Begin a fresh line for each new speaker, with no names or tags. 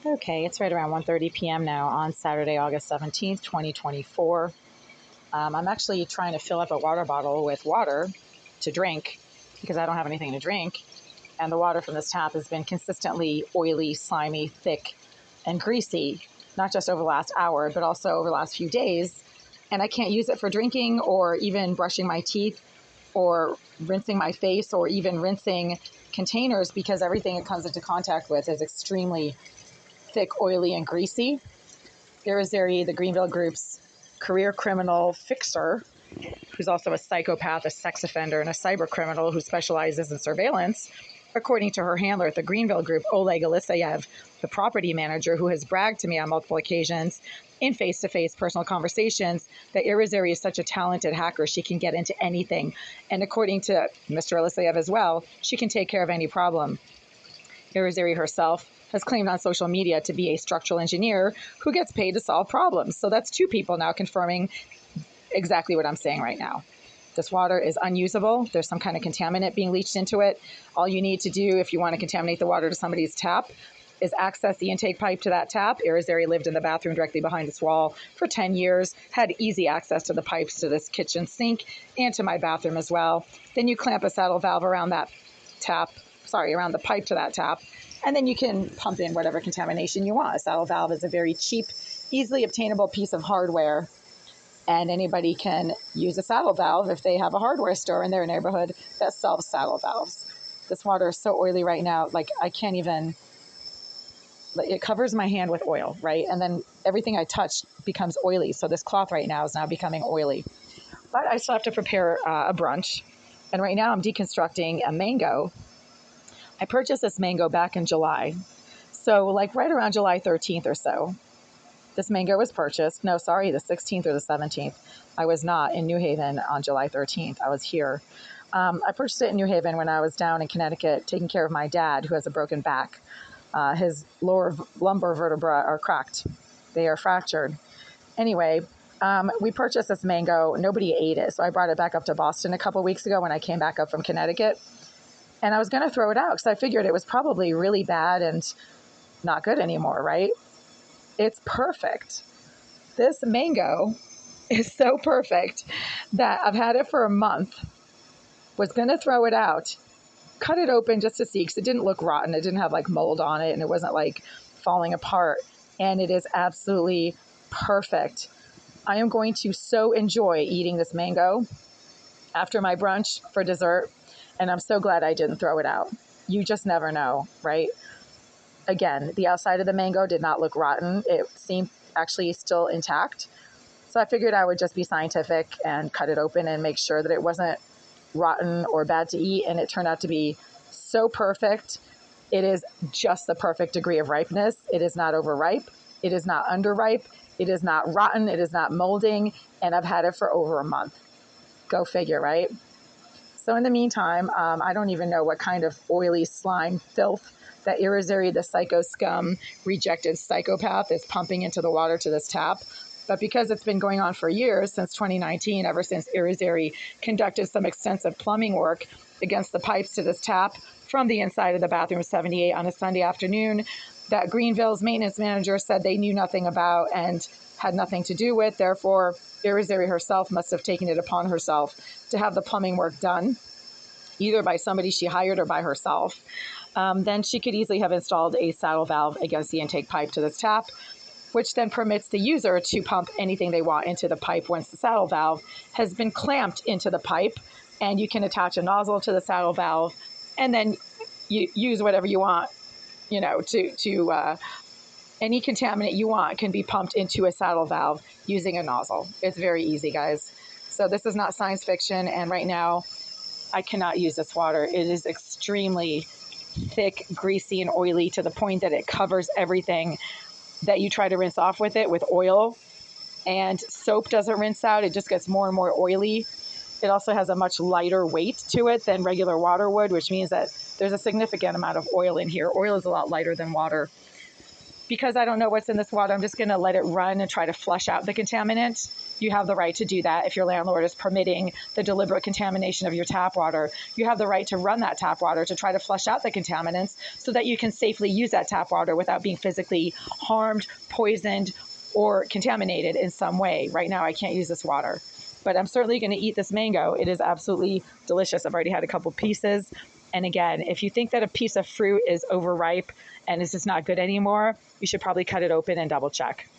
Okay, it's right around 1:30 p.m. now on Saturday, August 17th, 2024. I'm actually trying to fill up a water bottle with water to drink because I don't have anything to drink. And the water from this tap has been consistently oily, slimy, thick, and greasy, not just over the last hour, but also over the last few days. And I can't use it for drinking or even brushing my teeth or rinsing my face or even rinsing containers because everything it comes into contact with is extremely thick, oily, and greasy. Irizarry, the Greenville Group's career criminal fixer, who's also a psychopath, a sex offender, and a cyber criminal who specializes in surveillance, according to her handler at the Greenville Group, Oleg Elisayev, the property manager, who has bragged to me on multiple occasions in face-to-face personal conversations that Irizarry is such a talented hacker, she can get into anything. And according to Mr. Elisayev as well, she can take care of any problem. Irizarry herself has claimed on social media to be a structural engineer who gets paid to solve problems. So that's two people now confirming exactly what I'm saying right now. This water is unusable. There's some kind of contaminant being leached into it. All you need to do if you want to contaminate the water to somebody's tap is access the intake pipe to that tap. Irizarry lived in the bathroom directly behind this wall for 10 years, had easy access to the pipes to this kitchen sink and to my bathroom as well. Then you clamp a saddle valve around that around the pipe to that tap, and then you can pump in whatever contamination you want. A saddle valve is a very cheap, easily obtainable piece of hardware, and anybody can use a saddle valve if they have a hardware store in their neighborhood that sells saddle valves. This water is so oily right now, like I can't even, it covers my hand with oil, right? And then everything I touch becomes oily. So this cloth right now is now becoming oily. But I still have to prepare a brunch. And right now I'm deconstructing a mango. I purchased this mango back in July. So like right around July 13th or so, this mango was purchased. No, sorry, the 16th or the 17th. I was not in New Haven on July 13th. I was here. I purchased it in New Haven when I was down in Connecticut taking care of my dad, who has a broken back. His lower lumbar vertebrae are cracked. They are fractured. Anyway, we purchased this mango. Nobody ate it. So I brought it back up to Boston a couple weeks ago when I came back up from Connecticut. And I was going to throw it out because I figured it was probably really bad and not good anymore, right? It's perfect. This mango is so perfect that I've had it for a month. Was going to throw it out, cut it open just to see because it didn't look rotten. It didn't have like mold on it and it wasn't like falling apart. And it is absolutely perfect. I am going to so enjoy eating this mango after my brunch for dessert. And I'm so glad I didn't throw it out. You just never know, right? Again, the outside of the mango did not look rotten. It seemed actually still intact. So I figured I would just be scientific and cut it open and make sure that it wasn't rotten or bad to eat. And it turned out to be so perfect. It is just the perfect degree of ripeness. It is not overripe. It is not underripe. It is not rotten. It is not molding. And I've had it for over a month. Go figure, right? So in the meantime, I don't even know what kind of oily slime filth that Irizarry, the psycho scum, rejected psychopath, is pumping into the water to this tap. But because it's been going on for years, since 2019, ever since Irizarry conducted some extensive plumbing work against the pipes to this tap from the inside of the bathroom 78 on a Sunday afternoon, that Greenville's maintenance manager said they knew nothing about and had nothing to do with. Therefore, Irizarry herself must have taken it upon herself to have the plumbing work done, either by somebody she hired or by herself. Then she could easily have installed a saddle valve against the intake pipe to this tap, which then permits the user to pump anything they want into the pipe once the saddle valve has been clamped into the pipe. And you can attach a nozzle to the saddle valve and then you use whatever you want, to any contaminant you want can be pumped into a saddle valve using a nozzle. It's very easy, guys. So this is not science fiction. And right now, I cannot use this water. It is extremely thick, greasy, and oily to the point that it covers everything that you try to rinse off with it with oil. And soap doesn't rinse out. It just gets more and more oily. It also has a much lighter weight to it than regular water would, which means that there's a significant amount of oil in here. Oil is a lot lighter than water. because I don't know what's in this water, I'm just going to let it run and try to flush out the contaminant. You have the right to do that if your landlord is permitting the deliberate contamination of your tap water. You have the right to run that tap water to try to flush out the contaminants so that you can safely use that tap water without being physically harmed, poisoned, or contaminated in some way. Right now, I can't use this water, but I'm certainly going to eat this mango. It is absolutely delicious. I've already had a couple pieces. And again, if you think that a piece of fruit is overripe and is just not good anymore, you should probably cut it open and double check.